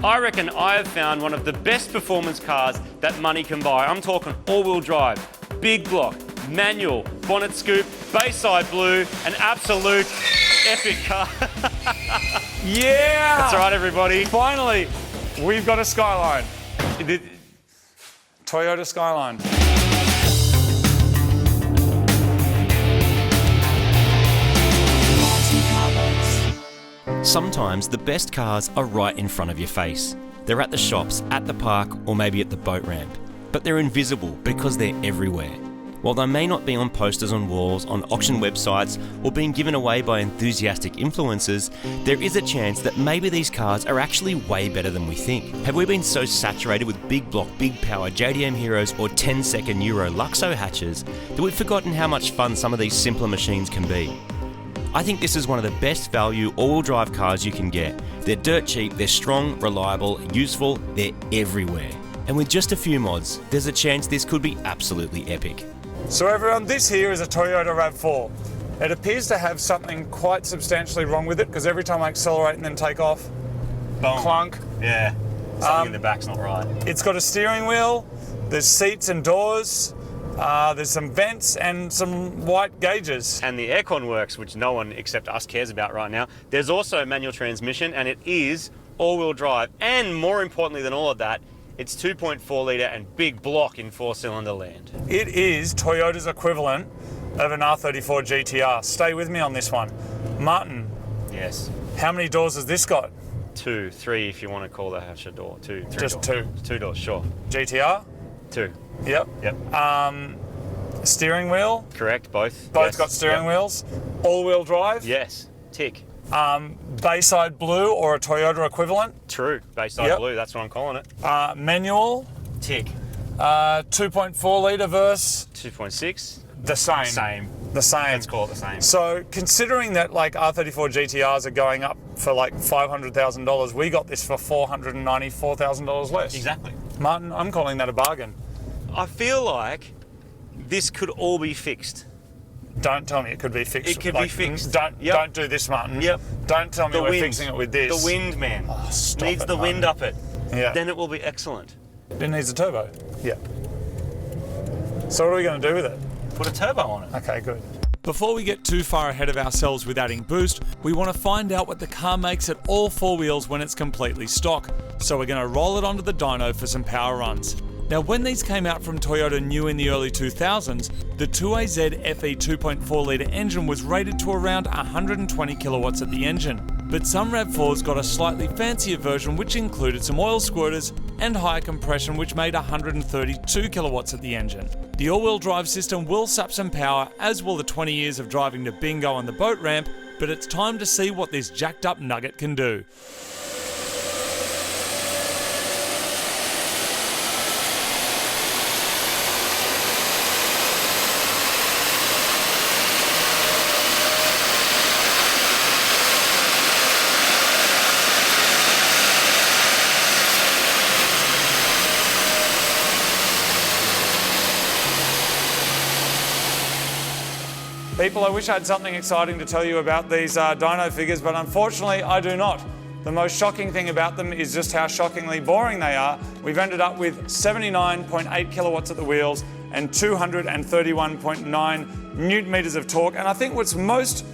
I reckon I have found one of the best performance cars that money can buy. I'm talking all-wheel drive, big block, manual, bonnet scoop, Bayside blue, an absolute epic car. Yeah! That's right, everybody. Finally, we've got a Skyline. Toyota Skyline. Sometimes the best cars are right in front of your face. They're at the shops, at the park, or maybe at the boat ramp. But they're invisible because they're everywhere. While they may not be on posters on walls, on auction websites, or being given away by enthusiastic influencers, there is a chance that maybe these cars are actually way better than we think. Have we been so saturated with big block, big power JDM Heroes or 10-second Euro Luxo hatches that we've forgotten how much fun some of these simpler machines can be? I think this is one of the best value all-wheel drive cars you can get. They're dirt cheap, they're strong, reliable, useful, they're everywhere. And with just a few mods, there's a chance this could be absolutely epic. So everyone, this here is a Toyota RAV4. It appears to have something quite substantially wrong with it because every time I accelerate and then take off, Boom. clunk. Yeah, something in the back's not right. It's got a steering wheel, there's seats and doors, there's some vents and some white gauges. And the aircon works, which no one except us cares about right now. There's also a manual transmission, and it is all-wheel drive. And more importantly than all of that, it's 2.4 litre and big block in 4-cylinder land. It is Toyota's equivalent of an R34 GTR. Stay with me on this one. Martin, Yes. how many doors has this got? 2, 3, if you want to call the hatch a door. 2, 3 Just doors. 2. 2 doors, sure. GTR? 2. Yep. Yep. Steering wheel? Correct, both. Both Yes. got steering Yep. wheels. All-wheel drive? Yes. Tick. Bayside blue or a Toyota equivalent? True. Bayside Yep. blue, that's what I'm calling it. Manual? Tick. 2.4 litre verse? 2.6. The same. Same. The same. Let's call it the same. So considering that like R34 GTRs are going up for like $500,000, we got this for $494,000 less. Exactly. Martin, I'm calling that a bargain. I feel like this could all be fixed. Don't tell me it could be fixed. It could be fixed. Don't do this, Martin. Yep. Don't tell me The we're wind. fixing it with this. The wind, man. Oh, stop Needs it, the wind Martin. up it. Yeah. Then it will be excellent. It needs a turbo. Yeah. So what are we going to do with it? Put a turbo on it. Okay, good. Before we get too far ahead of ourselves with adding boost, we want to find out what the car makes at all 4 wheels when it's completely stock. So we're going to roll it onto the dyno for some power runs. Now when these came out from Toyota new in the early 2000s, the 2AZ FE 2.4 litre engine was rated to around 120 kilowatts at the engine. But some RAV4s got a slightly fancier version which included some oil squirters and higher compression which made 132 kilowatts at the engine. The all-wheel drive system will sap some power, as will the 20 years of driving to bingo on the boat ramp, but it's time to see what this jacked up nugget can do. People, I wish I had something exciting to tell you about these dyno figures, but unfortunately I do not. The most shocking thing about them is just how shockingly boring they are. We've ended up with 79.8 kilowatts at the wheels and 231.9 newton meters of torque. And I think what's most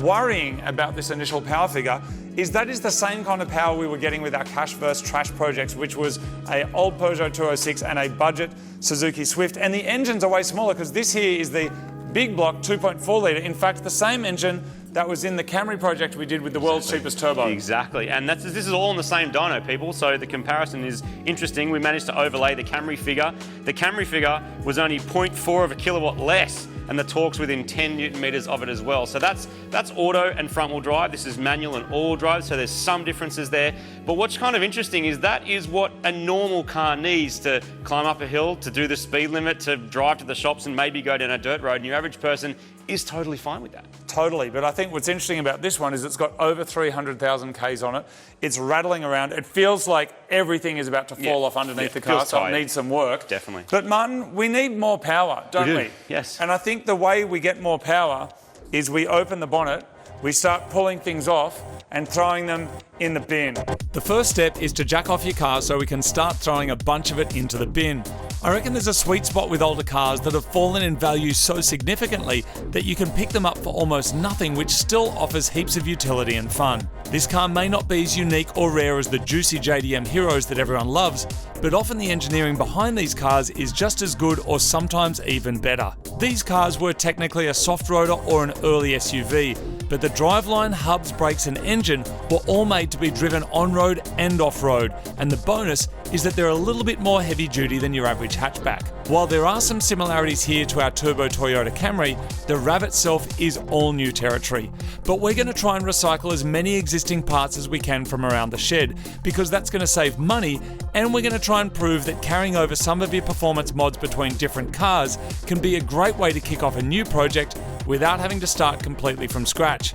worrying about this initial power figure is that is the same kind of power we were getting with our cash versus trash projects, which was an old Peugeot 206 and a budget Suzuki Swift. And the engines are way smaller because this here is the big block 2.4 litre. In fact, the same engine that was in the Camry project we did with the world's cheapest turbo. Exactly, and this is all on the same dyno, people, so the comparison is interesting. We managed to overlay the Camry figure. The Camry figure was only 0.4 of a kilowatt less, and the torque's within 10 newton meters of it as well. So that's auto and front wheel drive. This is manual and all-wheel drive, so there's some differences there. But what's kind of interesting is that is what a normal car needs to climb up a hill, to do the speed limit, to drive to the shops and maybe go down a dirt road, and your average person is totally fine with that. Totally, but I think what's interesting about this one is it's got over 300,000 Ks on it. It's rattling around. It feels like everything is about to fall off underneath the car, so it needs some work. Definitely. But Martin, we need more power, don't we? Yes. And I think the way we get more power is we open the bonnet, we start pulling things off, and throwing them in the bin. The first step is to jack off your car so we can start throwing a bunch of it into the bin. I reckon there's a sweet spot with older cars that have fallen in value so significantly that you can pick them up for almost nothing, which still offers heaps of utility and fun. This car may not be as unique or rare as the juicy JDM Heroes that everyone loves, but often the engineering behind these cars is just as good or sometimes even better. These cars were technically a soft roader or an early SUV, but the driveline, hubs, brakes and engine were all made to be driven on-road and off-road, and the bonus is that they're a little bit more heavy-duty than your average hatchback. While there are some similarities here to our turbo Toyota Camry, the RAV itself is all new territory. But we're going to try and recycle as many existing parts as we can from around the shed, because that's going to save money, and we're going to try and prove that carrying over some of your performance mods between different cars can be a great way to kick off a new project without having to start completely from scratch.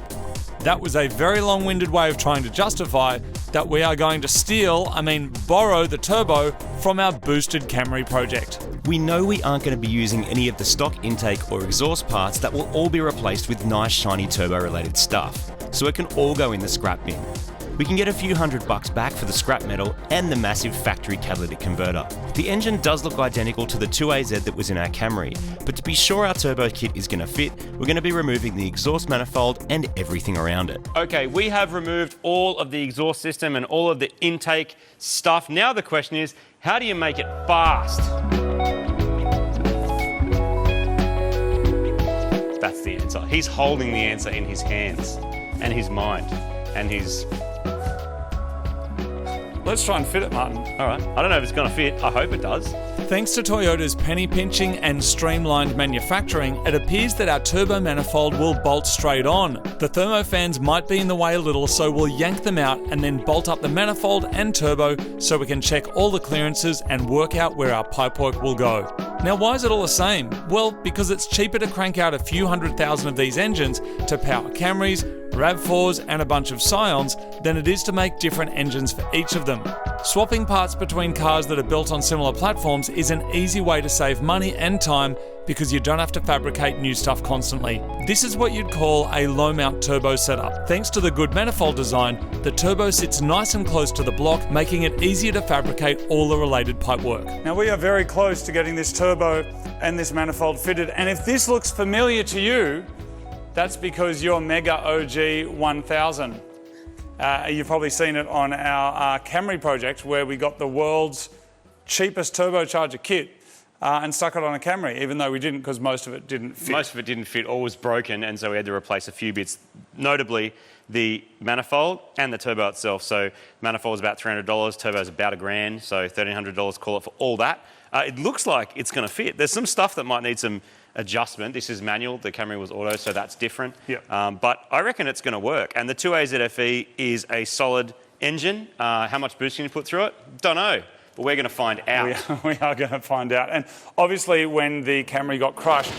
That was a very long-winded way of trying to justify that we are going to borrow the turbo from our boosted Camry project. We know we aren't going to be using any of the stock intake or exhaust parts that will all be replaced with nice shiny turbo related stuff, so it can all go in the scrap bin. We can get a few $100 back for the scrap metal and the massive factory catalytic converter. The engine does look identical to the 2AZ that was in our Camry, but to be sure our turbo kit is going to fit, we're going to be removing the exhaust manifold and everything around it. Okay, we have removed all of the exhaust system and all of the intake stuff. Now the question is, how do you make it fast? That's the answer. He's holding the answer in his hands and his mind and his... Let's try and fit it, Martin. All right. I don't know if it's going to fit. I hope it does. Thanks to Toyota's penny pinching and streamlined manufacturing, it appears that our turbo manifold will bolt straight on. The thermofans might be in the way a little, so we'll yank them out and then bolt up the manifold and turbo so we can check all the clearances and work out where our pipework will go. Now, why is it all the same? Well, because it's cheaper to crank out a few 100,000 of these engines to power Camrys, RAV4s and a bunch of Scions than it is to make different engines for each of them. Swapping parts between cars that are built on similar platforms is an easy way to save money and time because you don't have to fabricate new stuff constantly. This is what you'd call a low mount turbo setup. Thanks to the good manifold design, the turbo sits nice and close to the block, making it easier to fabricate all the related pipework. Now we are very close to getting this turbo and this manifold fitted, and if this looks familiar to you, that's because you're Mega OG 1000. You've probably seen it on our Camry project where we got the world's cheapest turbocharger kit and stuck it on a Camry, even though we didn't because most of it didn't fit. Most of it didn't fit or was broken, and so we had to replace a few bits, notably the manifold and the turbo itself. So manifold is about $300, turbo is about $1,000, so $1,300, call it for all that. It looks like it's going to fit. There's some stuff that might need some adjustment. This is manual, the Camry was auto, so that's different. Yep. But I reckon it's going to work. And the 2AZFE is a solid engine. How much boost can you put through it? Don't know, but we're going to find out. We are going to find out. And obviously when the Camry got crushed,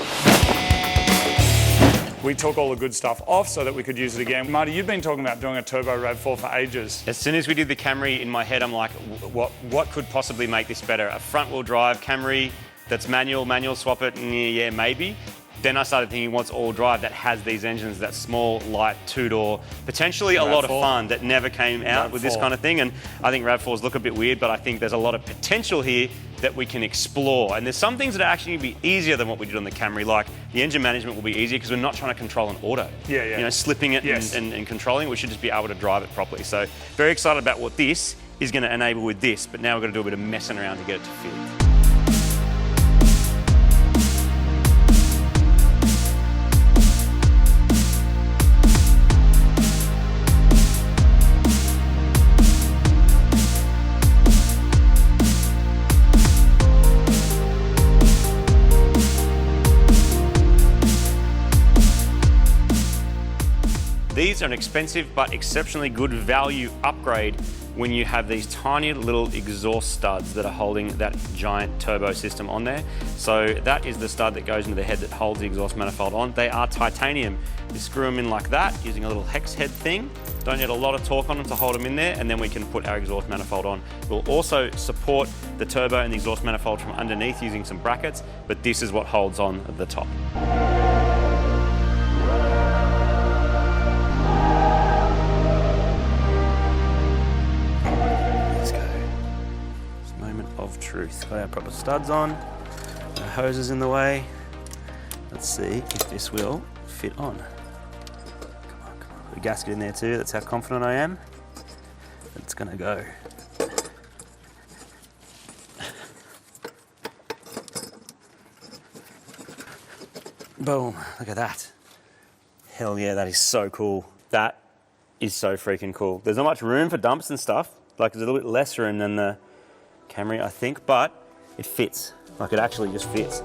we took all the good stuff off so that we could use it again. Marty, you've been talking about doing a turbo RAV4 for ages. As soon as we did the Camry, in my head, I'm like, what could possibly make this better? A front-wheel drive Camry that's manual swap it, yeah, maybe. Then I started thinking, what's all drive that has these engines, that small, light, two-door, potentially a lot of fun that never came out with this kind of thing. And I think RAV4s look a bit weird, but I think there's a lot of potential here that we can explore. And there's some things that are actually going to be easier than what we did on the Camry, like the engine management will be easier because we're not trying to control an auto. Yeah. You know, slipping it and controlling it, we should just be able to drive it properly. So very excited about what this is going to enable with this, but now we've got to do a bit of messing around to get it to fit. These are an expensive but exceptionally good value upgrade when you have these tiny little exhaust studs that are holding that giant turbo system on there. So that is the stud that goes into the head that holds the exhaust manifold on. They are titanium. You screw them in like that using a little hex head thing. Don't need a lot of torque on them to hold them in there, and then we can put our exhaust manifold on. We'll also support the turbo and the exhaust manifold from underneath using some brackets, but this is what holds on the top. of truth. Got our proper studs on, our hoses in the way. Let's see if this will fit on. Come on, come on. Put a gasket in there too, that's how confident I am. It's gonna go. Boom, look at that. Hell yeah, that is so cool. That is so freaking cool. There's not much room for dumps and stuff. Like there's a little bit less room than the Camry, I think, but it fits. Like it actually just fits.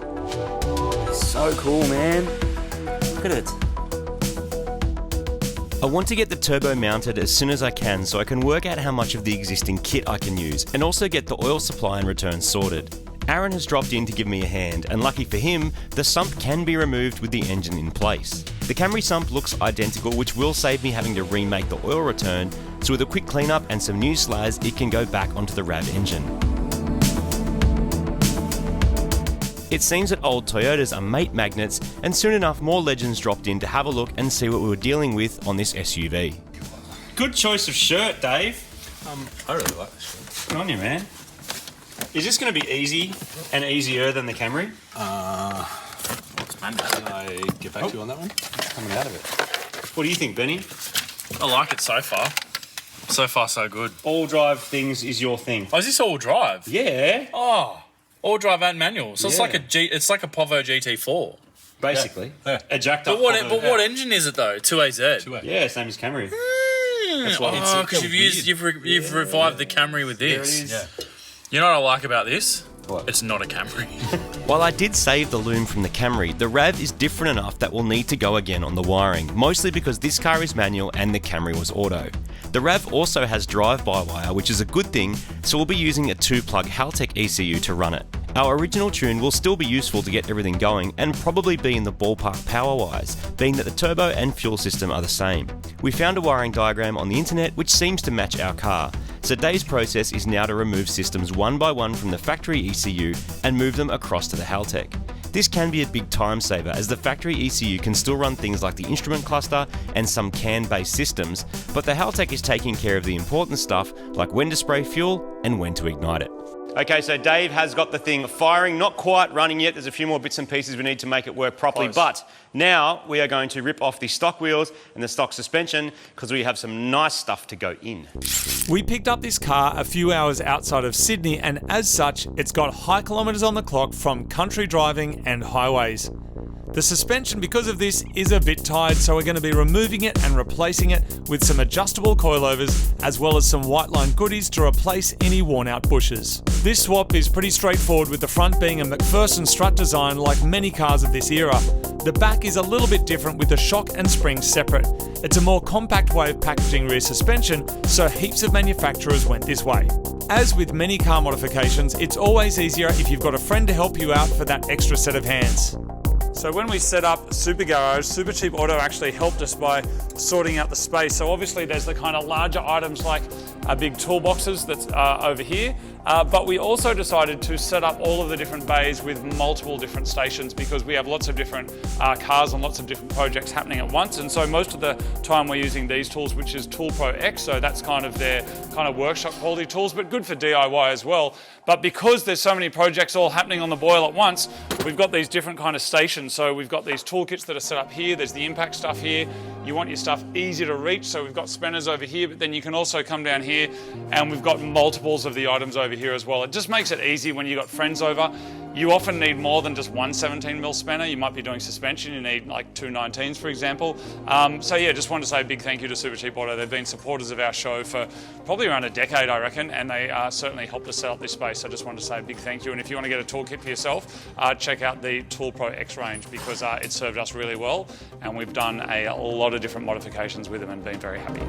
It's so cool, man. Look at it. I want to get the turbo mounted as soon as I can so I can work out how much of the existing kit I can use and also get the oil supply and return sorted. Aaron has dropped in to give me a hand, and lucky for him, the sump can be removed with the engine in place. The Camry sump looks identical, which will save me having to remake the oil return, so with a quick cleanup and some new slaz, it can go back onto the RAV engine. It seems that old Toyotas are mate magnets, and soon enough more legends dropped in to have a look and see what we were dealing with on this SUV. Good choice of shirt, Dave. I really like this shirt. Good on you, man. Is this going to be easy and easier than the Camry? Can I get back to you on that one? Coming out of it. What do you think, Benny? I like it so far. So far, so good. All drive things is your thing. Oh, is this all drive? Yeah. Oh, all drive and manual. So it's like a Povo GT4. Basically. Yeah. A jacked up. But what engine is it though? 2AZ. 2A. Yeah, same as Camry. That's why oh, it's because you've revived the Camry with There it this. is. Yeah. You know what I like about this? What? It's not a Camry. While I did save the loom from the Camry, the RAV is different enough that we'll need to go again on the wiring, mostly because this car is manual and the Camry was auto. The RAV also has drive-by-wire, which is a good thing, so we'll be using a 2-plug Haltech ECU to run it. Our original tune will still be useful to get everything going and probably be in the ballpark power-wise, being that the turbo and fuel system are the same. We found a wiring diagram on the internet which seems to match our car, so Dave's process is now to remove systems one by one from the factory ECU and move them across to the Haltech. This can be a big time saver as the factory ECU can still run things like the instrument cluster and some CAN-based systems, but the Haltech is taking care of the important stuff like when to spray fuel and when to ignite it. Okay, so Dave has got the thing firing, not quite running yet. There's a few more bits and pieces we need to make it work properly. Close. But now we are going to rip off the stock wheels and the stock suspension because we have some nice stuff to go in. We picked up this car a few hours outside of Sydney, and as such, it's got high kilometres on the clock from country driving and highways. The suspension, because of this, is a bit tired, so we're going to be removing it and replacing it with some adjustable coilovers, as well as some Whiteline goodies to replace any worn out bushes. This swap is pretty straightforward, with the front being a McPherson strut design like many cars of this era. The back is a little bit different, with the shock and springs separate. It's a more compact way of packaging rear suspension, so heaps of manufacturers went this way. As with many car modifications, it's always easier if you've got a friend to help you out for that extra set of hands. So when we set up Supergarage, Super Cheap Auto actually helped us by sorting out the space. So obviously there's the kind of larger items like big toolboxes that's over here. But we also decided to set up all of the different bays with multiple different stations because we have lots of different cars and lots of different projects happening at once. And so most of the time we're using these tools, which is Tool Pro X. So that's kind of their kind of workshop quality tools, but good for DIY as well. But because there's so many projects all happening on the boil at once, we've got these different kind of stations. So we've got these toolkits that are set up here. There's the impact stuff here. You want your stuff easy to reach. So we've got spanners over here, but then you can also come down here and we've got multiples of the items over here as well. It just makes it easy when you've got friends over. You often need more than just one 17mm spanner. You might be doing suspension. You need like two 19s, for example. So yeah, just wanted to say a big thank you to Super Cheap Auto. They've been supporters of our show for probably around a decade, I reckon, and they certainly helped us set up this space. So I just wanted to say a big thank you. And if you want to get a toolkit for yourself, check out the Tool Pro X range because it served us really well. And we've done a lot of different modifications with them and been very happy.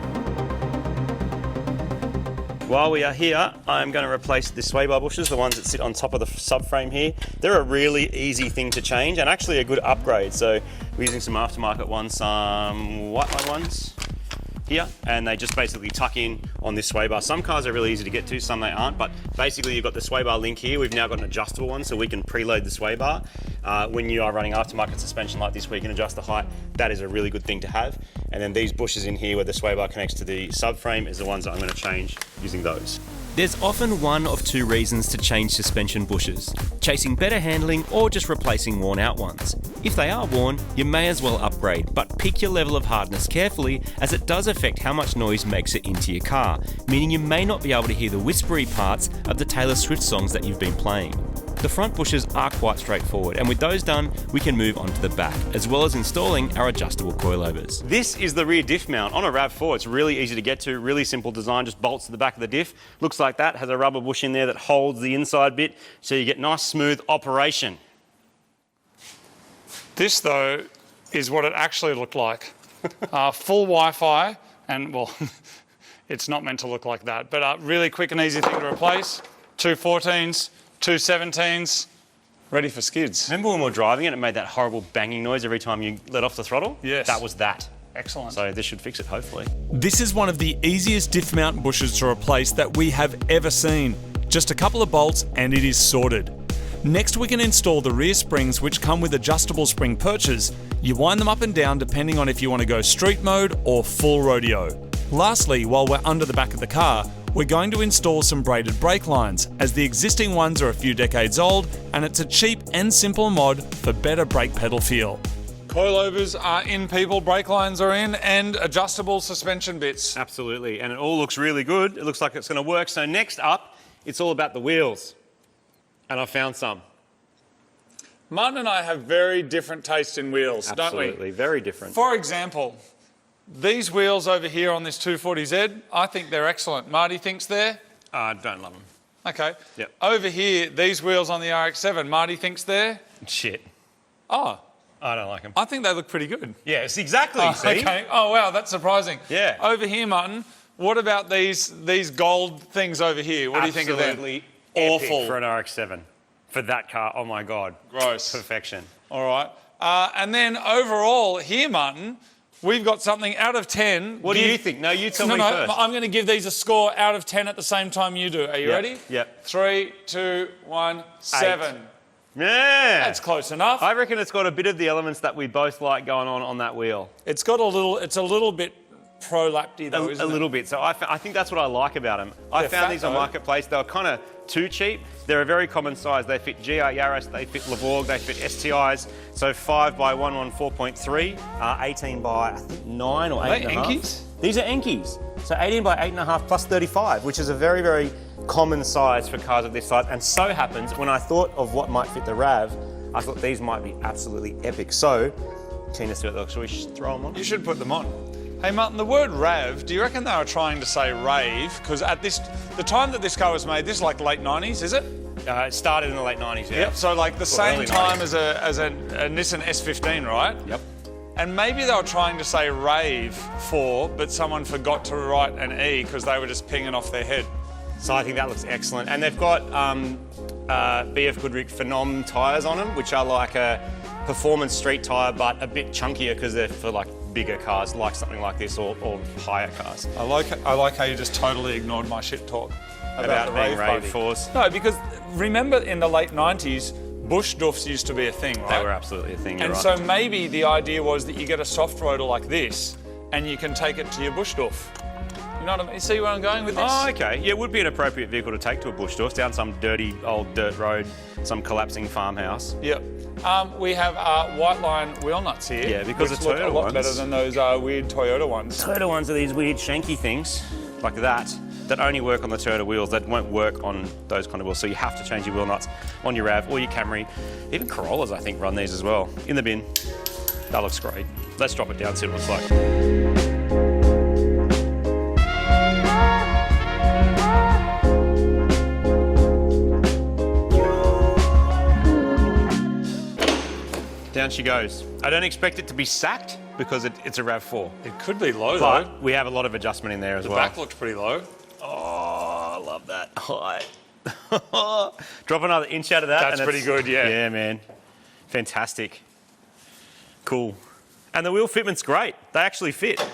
While we are here, I'm going to replace the sway bar bushes, the ones that sit on top of the subframe here. They're a really easy thing to change and actually a good upgrade. So we're using some aftermarket ones, some Whiteline ones here, and they just basically tuck in on this sway bar. Some cars are really easy to get to, some they aren't, but basically you've got the sway bar link here. We've now got an adjustable one so we can preload the sway bar. When you are running aftermarket suspension like this where you can adjust the height, that is a really good thing to have. And then these bushes in here where the sway bar connects to the subframe is the ones that I'm going to change using those. There's often one of two reasons to change suspension bushes: chasing better handling or just replacing worn out ones. If they are worn, you may as well upgrade, but pick your level of hardness carefully, as it does affect how much noise makes it into your car, meaning you may not be able to hear the whispery parts of the Taylor Swift songs that you've been playing. The front bushes are quite straightforward, and with those done, we can move on to the back, as well as installing our adjustable coilovers. This is the rear diff mount on a RAV4. It's really easy to get to, really simple design, just bolts to the back of the diff. Looks like that, has a rubber bush in there that holds the inside bit, so you get nice smooth operation. This, though, is what it actually looked like. Full Wi-Fi, and well, it's not meant to look like that, but really quick and easy thing to replace. 2 14s, 2 17s, ready for skids. Remember when we were driving it, it made that horrible banging noise every time you let off the throttle? Yes. That was that. Excellent. So this should fix it, hopefully. This is one of the easiest diff mount bushes to replace that we have ever seen. Just a couple of bolts and it is sorted. Next, we can install the rear springs, which come with adjustable spring perches. You wind them up and down depending on if you want to go street mode or full rodeo. Lastly, while we're under the back of the car, we're going to install some braided brake lines, as the existing ones are a few decades old and it's a cheap and simple mod for better brake pedal feel. Coilovers are in, people, brake lines are in, and adjustable suspension bits. Absolutely, and it all looks really good. It looks like it's going to work. So next up, it's all about the wheels. And I found some. Martin and I have very different taste in wheels, don't we? Absolutely, very different. For example, these wheels over here on this 240Z, I think they're excellent. Marty thinks they're? I don't love them. Okay. Yep. Over here, these wheels on the RX-7, Marty thinks they're? Shit. Oh, I don't like them. I think they look pretty good. Yes, exactly. See? Okay. Oh, wow, that's surprising. Yeah. Over here, Martin, what about these gold things over here? What do you think of them? Absolutely Awful. epic for an RX-7. For that car, oh my God. Gross. Perfection. All right. And then overall here, Martin, we've got something out of 10. What do you think? No, you tell me first. I'm going to give these a score out of 10 at the same time you do. Are you ready? Yep. 3, 2, 1, 7. Yeah. That's close enough. I reckon it's got a bit of the elements that we both like going on that wheel. It's got a little. It's a little bit prolapty though, isn't it? A little bit. So I think that's what I like about them. I They're found fat, these on though. Marketplace. They were kind of too cheap. They're a very common size. They fit GR Yaris, they fit Levorg, they fit STIs. So 5 by 114.3, 18 by I think 9 or 8 Are and they a half. Enkies? These are Enkies. So 18 by 8.5 plus 35, which is a very, very common size for cars of this size. And so happens, when I thought of what might fit the RAV, I thought these might be absolutely epic. So, keen to see what they look. Shall we throw them on? You should put them on. Hey Martin, the word RAV, do you reckon they were trying to say rave? Because at the time that this car was made, this is like late 90s, is it? It started in the late 90s, yeah. Yep. So like the same early time 90s. as a Nissan S15, right? Yep. And maybe they were trying to say rave for, but someone forgot to write an E because they were just pinging off their head. So I think that looks excellent. And they've got BFGoodrich PHENOM tyres on them, which are like a performance street tyre, but a bit chunkier because they're for like bigger cars, like something like this, or higher cars. I like how you just totally ignored my shit talk about the being rave rave force. No, because remember in the late 90s, bush doofs used to be a thing, right? They were absolutely a thing, you're And right. so maybe the idea was that you get a soft rotor like this and you can take it to your bush doof. You know what I mean? See where I'm going with this? Oh, okay. Yeah, it would be an appropriate vehicle to take to a bush doof, down some dirty old dirt road, some collapsing farmhouse. Yep. We have Whiteline wheel nuts here. Yeah, because which the look a Toyota lot ones- better than those weird Toyota ones. Toyota ones are these weird shanky things, like that only work on the Toyota wheels, that won't work on those kind of wheels. So you have to change your wheel nuts on your RAV or your Camry. Even Corollas, I think, run these as well. In the bin. That looks great. Let's drop it down, see what it's like. Down she goes. I don't expect it to be sacked because it's a RAV4. It could be low though. But we have a lot of adjustment in there as The well. back looks pretty low. Oh, I love that. High. Drop another inch out of that. That's and pretty good, yeah. Yeah, man. Fantastic. Cool. And the wheel fitment's great. They actually fit.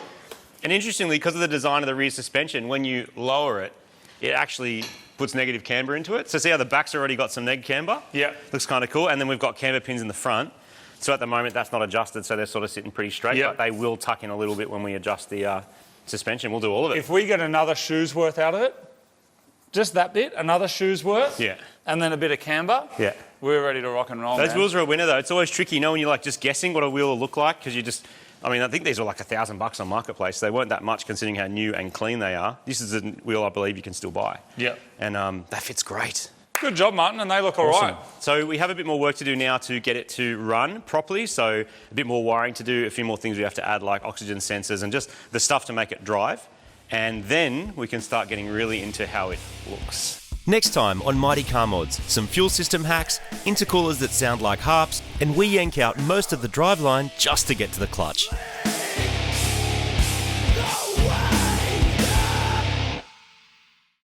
And interestingly, because of the design of the rear suspension, when you lower it, it actually puts negative camber into it. So see how the back's already got some neg camber? Yeah. Looks kind of cool. And then we've got camber pins in the front. So at the moment, that's not adjusted, so they're sort of sitting pretty straight. Yep. But they will tuck in a little bit when we adjust the suspension. We'll do all of it. If we get another shoe's worth out of it, just that bit, another shoe's worth, Yeah. and then a bit of camber, Yeah. we're ready to rock and roll, Those man. wheels are a winner though. It's always tricky, you know, when you're like just guessing what a wheel will look like because I think these were like $1,000 on Marketplace. They weren't that much considering how new and clean they are. This is a wheel I believe you can still buy. Yep. And that fits great. Good job, Martin, and they look all right. So we have a bit more work to do now to get it to run properly. So a bit more wiring to do, a few more things we have to add like oxygen sensors and just the stuff to make it drive. And then we can start getting really into how it looks. Next time on Mighty Car Mods, some fuel system hacks, intercoolers that sound like harps, and we yank out most of the driveline just to get to the clutch.